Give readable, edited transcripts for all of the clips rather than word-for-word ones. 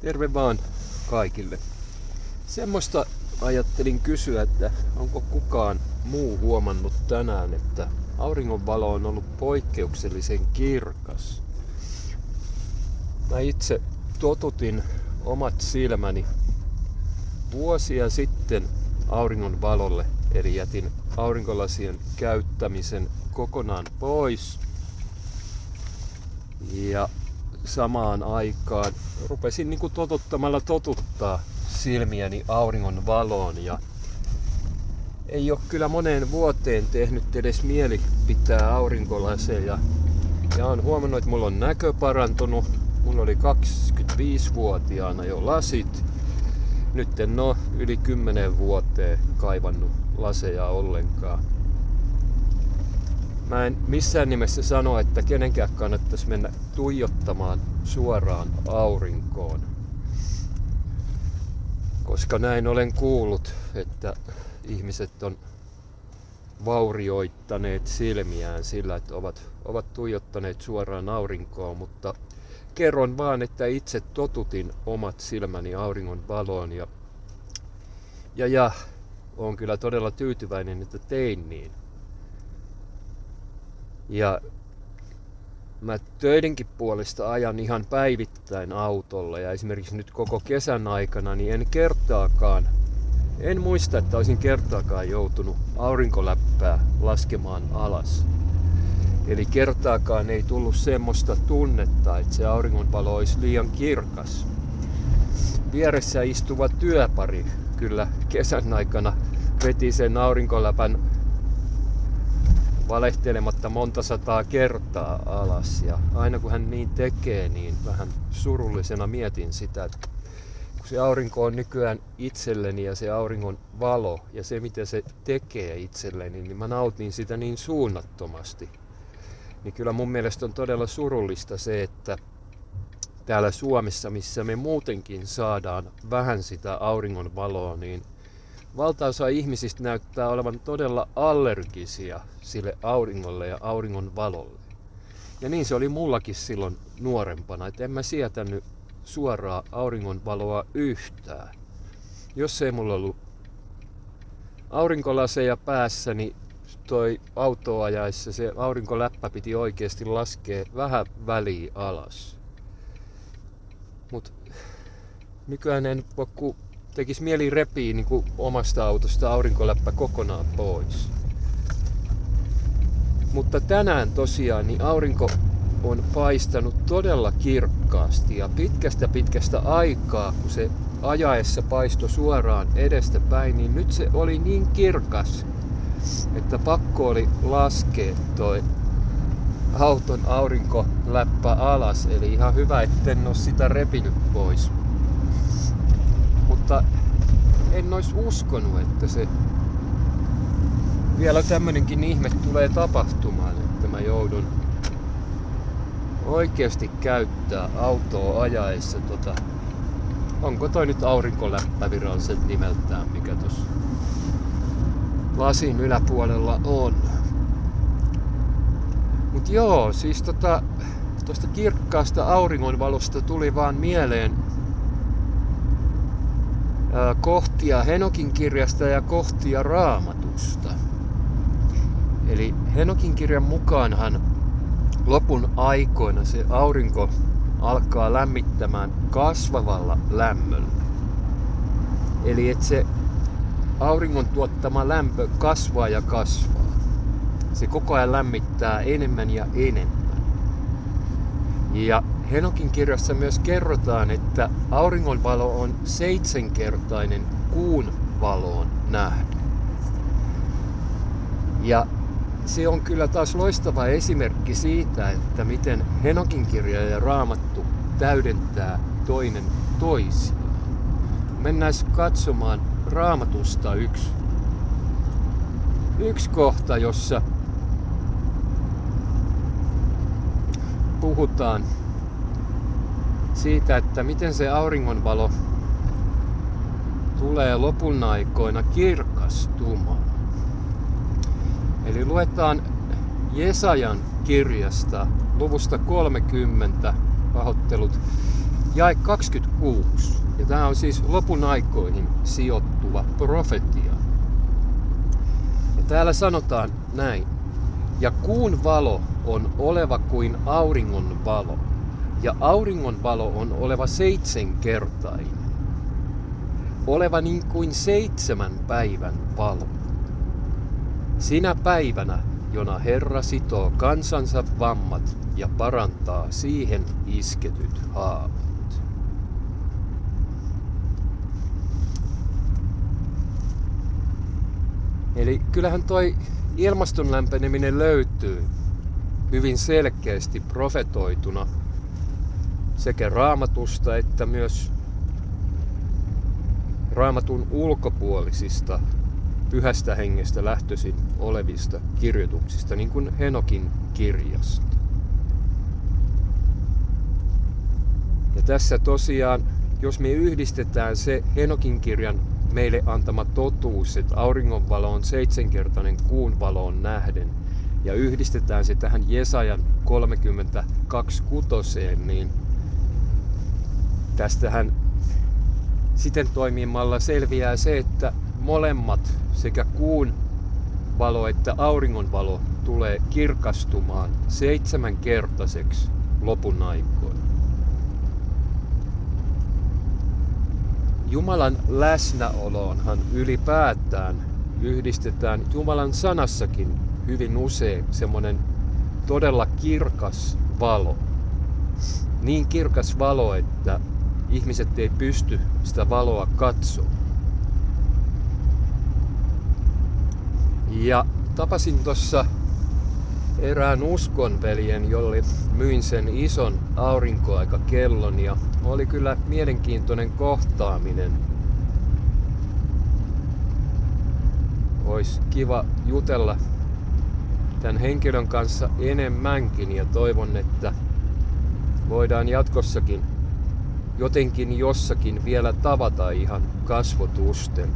Terve vaan kaikille. Semmoista ajattelin kysyä, että onko kukaan muu huomannut tänään, että auringonvalo on ollut poikkeuksellisen kirkas. Mä itse totutin omat silmäni vuosia sitten auringonvalolle, eli jätin aurinkolasien käyttämisen kokonaan pois. Ja samaan aikaan rupesin totuttamalla totuttaa silmiäni auringon valoon ja ei ole kyllä moneen vuoteen tehnyt edes mieli pitää aurinkolaseja. Ja olen huomannut, että mulla on näkö parantunut. Mulla oli 25-vuotiaana jo lasit. Nyt en ole yli 10 vuoteen kaivannut laseja ollenkaan. Mä en missään nimessä sano, että kenenkään kannattaisi mennä tuijottamaan suoraan aurinkoon. Koska näin olen kuullut, että ihmiset on vaurioittaneet silmiään sillä, että ovat tuijottaneet suoraan aurinkoon, mutta kerron vaan, että itse totutin omat silmäni auringon valoon ja olen kyllä todella tyytyväinen, että tein niin. Ja mä töidenkin puolesta ajan ihan päivittäin autolla ja esimerkiksi nyt koko kesän aikana niin en muista, että olisin kertaakaan joutunut aurinkoläppää laskemaan alas. Eli kertaakaan ei tullut semmoista tunnetta, että se auringonvalo olisi liian kirkas. Vieressä istuva työpari kyllä kesän aikana veti sen aurinkoläpän valehtelematta monta sataa kertaa alas. Ja aina kun hän niin tekee, niin vähän surullisena mietin sitä, että kun se aurinko on nykyään itselleni ja se auringon valo ja se mitä se tekee itselleni, niin mä nautin sitä niin suunnattomasti. Niin kyllä mun mielestä on todella surullista se, että täällä Suomessa, missä me muutenkin saadaan vähän sitä auringon valoa, niin valtaosa ihmisistä näyttää olevan todella allergisia sille auringolle ja auringon valolle. Ja niin se oli mullakin silloin nuorempana, että en mä sietänyt suoraa auringon valoa yhtään. Jos ei mulla ollut aurinkolaseja päässä, niin toi autoajaessa se aurinkoläppä piti oikeasti laskea vähän väliä alas. Mut nykyään en voi tekis mieli repii omasta autosta aurinkoläppä kokonaan pois. Mutta tänään tosiaan niin aurinko on paistanut todella kirkkaasti ja pitkästä aikaa, kun se ajaessa paistoi suoraan edestä päin, niin nyt se oli niin kirkas, että pakko oli laskea toi auton aurinkoläppä alas. Eli ihan hyvä, etten ole sitä repinyt pois. Mutta en olisi uskonut, että se vielä tämmönenkin ihme tulee tapahtumaan, että mä joudun oikeasti käyttää autoa ajaessa onko toi nyt aurinkoläppä viralliset nimeltään, mikä tossa lasin yläpuolella on. Mut joo, siis tosta kirkkaasta auringonvalosta tuli vaan mieleen kohtia Henokin kirjasta ja kohtia Raamatusta. Eli Henokin kirjan mukaanhan lopun aikoina se aurinko alkaa lämmittämään kasvavalla lämmöllä. Eli että se auringon tuottama lämpö kasvaa ja kasvaa. Se koko ajan lämmittää enemmän ja enemmän. Ja Henokin kirjassa myös kerrotaan, että auringonvalo on 7-kertainen kuun valoon nähden. Ja se on kyllä taas loistava esimerkki siitä, että miten Henokin kirja ja Raamattu täydentää toinen toisiaan. Mennään katsomaan Raamatusta yksi kohta, jossa puhutaan siitä, että miten se auringonvalo tulee lopun aikoina kirkastumaan. Eli luetaan Jesajan kirjasta luvusta 30, pahoittelut, jae 26. Ja tämä on siis lopun aikoihin sijoittuva profetia. Ja täällä sanotaan näin. Ja kuun valo on oleva kuin auringon valo. Ja auringon valo on oleva 7-kertainen. Oleva niin kuin 7 päivän valo. Sinä päivänä, jona Herra sitoo kansansa vammat ja parantaa siihen isketyt haavat. Eli kyllähän toi ilmaston lämpeneminen löytyy hyvin selkeästi profetoituna sekä Raamatusta että myös Raamatun ulkopuolisista Pyhästä hengestä lähtöisin olevista kirjoituksista, niin kuin Henokin kirjasta. Ja tässä tosiaan, jos me yhdistetään se Henokin kirjan meille antama totuus, että auringonvalo on 7-kertainen kuun valoon nähden, ja yhdistetään se tähän Jesajan 32:6, niin tästähän siten toimimalla selviää se, että molemmat, sekä kuun valo että auringon valo, tulee kirkastumaan 7-kertaiseksi lopun aikoina. Jumalan läsnäoloonhan ylipäätään yhdistetään Jumalan sanassakin hyvin usein semmoinen todella kirkas valo. Niin kirkas valo, että ihmiset ei pysty sitä valoa katsomaan. Ja tapasin tuossa erään uskonveljen, jolle myin sen ison aurinkoaikakellon, ja oli kyllä mielenkiintoinen kohtaaminen. Olisi kiva jutella tämän henkilön kanssa enemmänkin, ja toivon, että voidaan jatkossakin jotenkin jossakin vielä tavata ihan kasvotusten.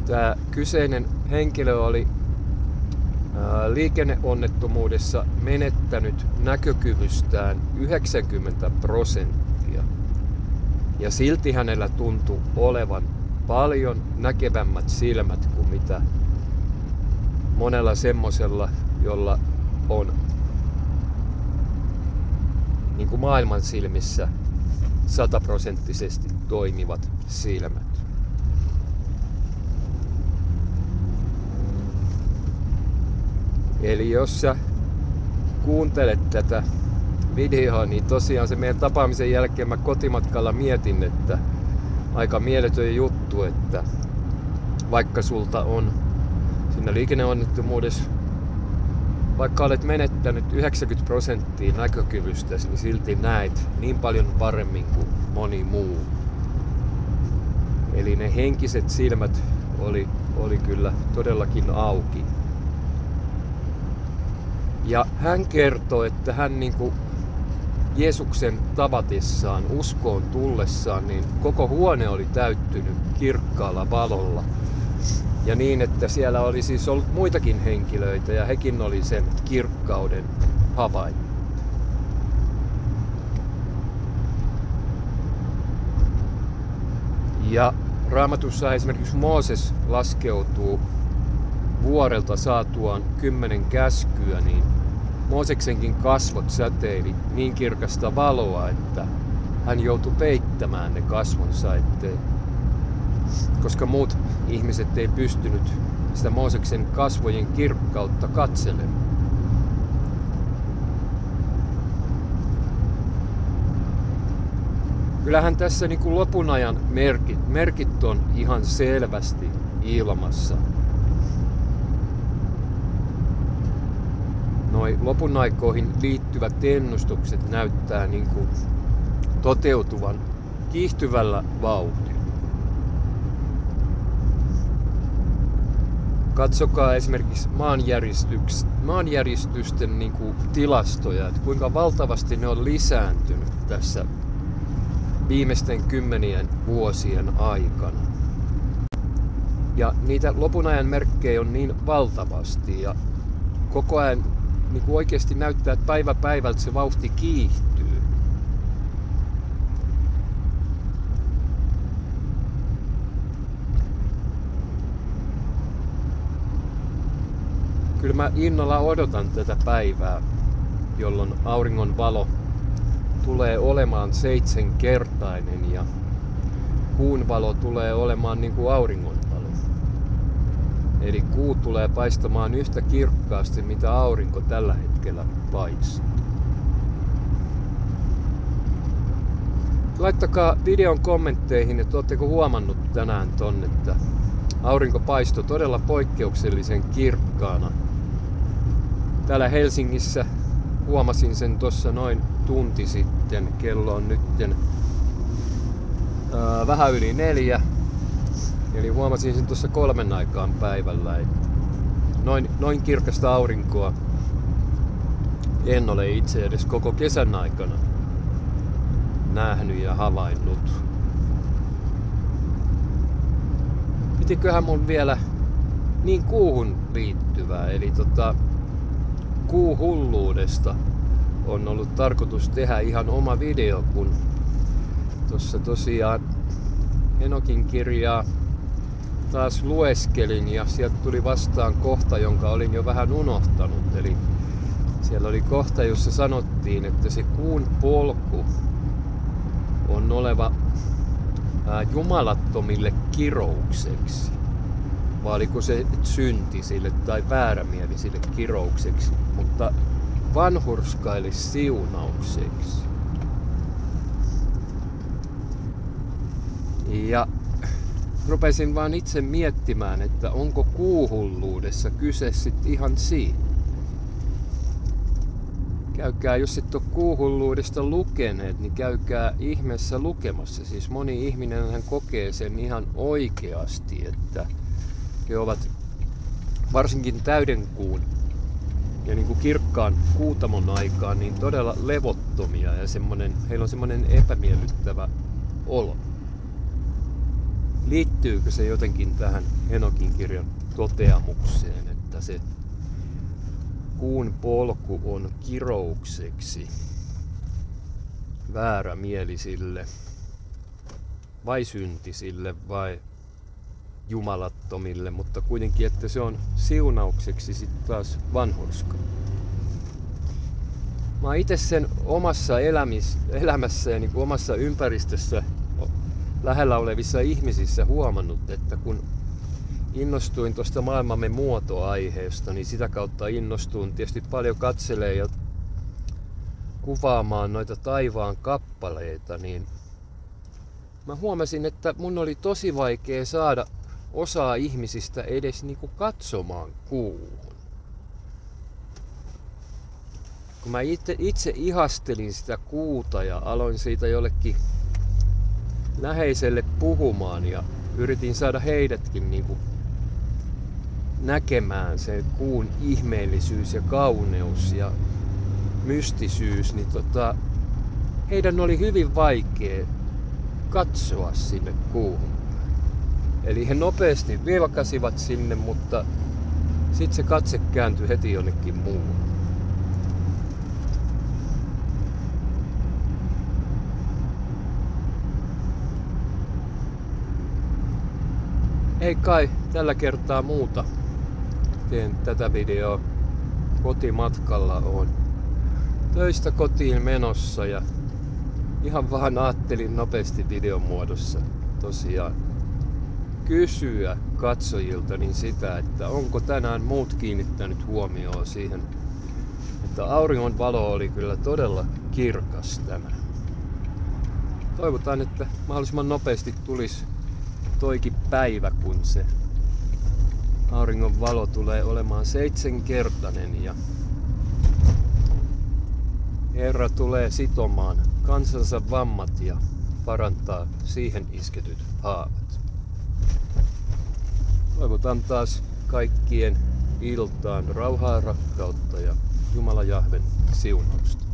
Tämä kyseinen henkilö oli liikenneonnettomuudessa menettänyt näkökyvystään 90%. Ja silti hänellä tuntui olevan paljon näkevämmät silmät kuin mitä monella semmosella, jolla on niin kuin maailman silmissä 100% toimivat silmät. Eli jos sä kuuntelet tätä videoa, niin tosiaan se meidän tapaamisen jälkeen mä kotimatkalla mietin, että aika mieletön juttu, että vaikka sulta on siinä liikenneonnettomuudessa, vaikka olet menettänyt 90% näkökyvystäsi, niin silti näet niin paljon paremmin kuin moni muu. Eli ne henkiset silmät oli kyllä todellakin auki. Ja hän kertoi, että hän niin kuin Jeesuksen tavatessaan, uskoon tullessaan, niin koko huone oli täyttynyt kirkkaalla valolla. Ja niin, että siellä oli siis ollut muitakin henkilöitä ja hekin oli sen kirkkauden havainnut. Ja Raamatussa esimerkiksi Mooses laskeutuu vuorelta saatuaan 10 käskyä, niin Mooseksenkin kasvot säteili niin kirkasta valoa, että hän joutui peittämään ne kasvonsa, koska muut ihmiset ei pystynyt sitä Mooseksen kasvojen kirkkautta katselemaan. Kyllähän tässä niin kuin lopun ajan merkit on ihan selvästi ilmassa. Noi lopun aikoihin liittyvät ennustukset näyttää niin kuin toteutuvan kiihtyvällä vauhdilla. Katsokaa esimerkiksi maanjäristysten niin kuin tilastoja, että kuinka valtavasti ne on lisääntynyt tässä viimeisten 10 vuosien aikana. Ja niitä lopun ajan merkkejä on niin valtavasti ja koko ajan niin kuin oikeasti näyttää, että päivä päivältä se vauhti kiihtyy. kyllä mä innolla odotan tätä päivää, jolloin auringon valo tulee olemaan 7-kertainen ja kuun valo tulee olemaan niin kuin auringon valo. Eli kuu tulee paistamaan yhtä kirkkaasti, mitä aurinko tällä hetkellä paistaa. Laittakaa videon kommentteihin, että ootteko huomannut tänään ton, että aurinko paistoi todella poikkeuksellisen kirkkaana. Täällä Helsingissä huomasin sen tuossa noin tunti sitten. Kello on nytten vähän yli 4. Eli huomasin sen tuossa 3 aikaan päivällä. Että noin kirkasta aurinkoa en ole itse edes koko kesän aikana nähnyt ja havainnut. Pitiköhän mun vielä niin kuuhun liittyvää, eli kuuhulluudesta on ollut tarkoitus tehdä ihan oma video, kun tuossa tosiaan Enokin kirjaa taas lueskelin ja sieltä tuli vastaan kohta, jonka olin jo vähän unohtanut. Eli siellä oli kohta, jossa sanottiin, että se kuun polku on oleva jumalattomille kiroukseksi. Vai oliko se syntisille tai väärämielisille kiroukseksi, mutta vanhurskaille siunaukseksi. Ja rupesin vaan itse miettimään, että onko kuuhulluudessa kyse sit ihan siitä. Käykää, jos et ole kuuhulluudesta lukeneet, niin käykää ihmeessä lukemassa. Siis moni ihminen hän kokee sen ihan oikeasti, että he ovat varsinkin täydenkuun ja niin kuin kirkkaan kuutamon aikaan niin todella levottomia ja heillä on semmoinen epämiellyttävä olo. Liittyykö se jotenkin tähän Enokin kirjan toteamukseen, että se kuun polku on kiroukseksi väärämielisille vai syntisille vai jumalattomille, mutta kuitenkin, että se on siunaukseksi sitten taas vanhurska. Mä oon itse sen omassa elämässä ja niin kuin omassa ympäristössä lähellä olevissa ihmisissä huomannut, että kun innostuin tuosta maailmamme muotoaiheesta, niin sitä kautta innostuin tietysti paljon katselee ja kuvaamaan noita taivaan kappaleita, niin mä huomasin, että mun oli tosi vaikea saada osaa ihmisistä edes niinku katsomaan kuuhun. Kun mä itse ihastelin sitä kuuta ja aloin siitä jollekin läheiselle puhumaan ja yritin saada heidätkin niinku näkemään sen kuun ihmeellisyys ja kauneus ja mystisyys, niin heidän oli hyvin vaikea katsoa sinne kuuhun. Eli he nopeasti vilkasivat sinne, mutta sitten se katse kääntyi heti jonnekin muualle. Ei kai tällä kertaa muuta. Teen tätä videoa kotimatkalla, on töistä kotiin menossa ja ihan vaan ajattelin nopeasti videon muodossa tosiaan kysyä katsojiltani sitä, että onko tänään muut kiinnittänyt huomioon siihen, että auringon valo oli kyllä todella kirkas tänään. Toivotaan, että mahdollisimman nopeasti tulisi toikin päivä, kun se auringon valo tulee olemaan 7-kertainen ja Herra tulee sitomaan kansansa vammat ja parantaa siihen isketyt haavat. Toivotan taas kaikkien iltaan rauhaa, rakkautta ja Jumala Jahven siunausta.